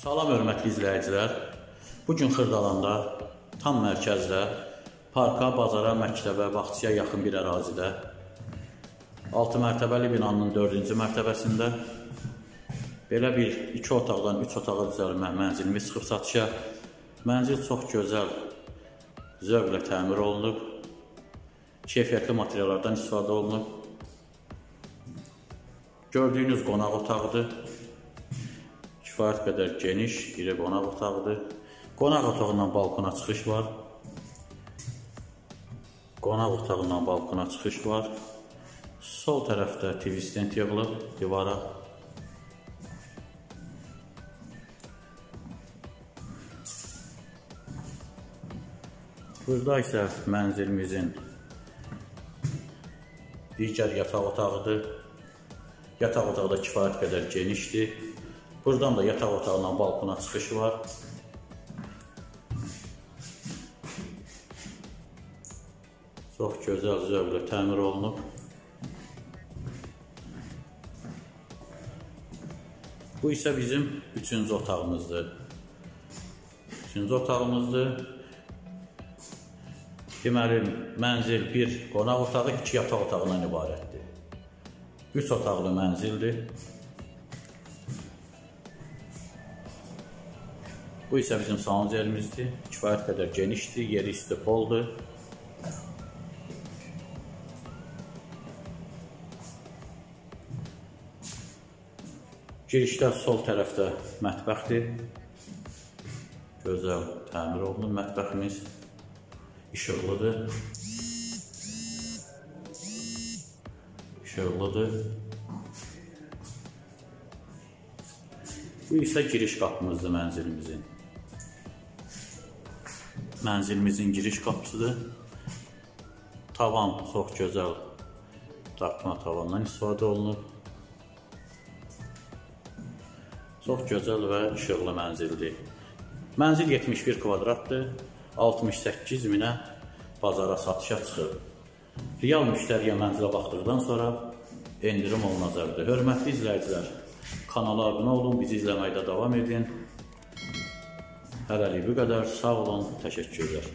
Salam hörmətli izləyicilər. Bugün Xırdalanda, tam mərkəzdə, parka, bazara, məktəbə, bağçaya yaxın bir ərazidə, 6 mərtəbəli binanın 4-cü mərtəbəsində belə bir 2 otaqdan 3 otağa düzəlmə mənzilimiz çıxıb satışa. Mənzil çox gözəl, zövqlə təmir olunub, keyfiyyətli materiallardan istifadə olunub. Gördüyünüz qonaq otağıdır. Kifayət qədər geniş, iri qonaq otağıdır. Qonaq otağından balkona çıxış var. Qonaq otağından balkona çıxış var. Sol tərəfdə TV stent yığılıb divara. Burada isə mənzilimizin digər yataq otağıdır. Yataq otağı da kifayət qədər genişdir. Buradan da yataq otağından balkona çıxış var. Çox gözəl, zövqlə təmir olunub. Bu isə bizim 3-cü otağımızdır. 3-cü otağımızdır. Deməli, mənzil bir qonaq otağı, 2 yataq otağından ibarətdir. 3 otaqlı mənzildir. Bu isə bizim salon yerimizdir. Kifayət qədər genişdir, yeri istipoldur. Girişdə sol tərəfdə mətbəxdir. Gözəl təmir olunub mətbəximiz. İşıqlıdır. İşıqlıdır. Bu isə giriş qapımızdır mənzilimizin. Mənzilimizin giriş qapısıdır. Tavan çox gözəl dartma tavandan istifadə olunub. Çox gözəl və işıqlı mənzildir. Mənzil 71 kvadratdır. 68 minə bazara satışa çıxıb. Real müştəriyə mənzilə baxdıqdan sonra endirim olunacaqdır. Hörmətli izləyicilər, kanala abunə olun, bizi izləməkdə davam edin. Hələlik bu qədər. Sağ olun, təşəkkürlər.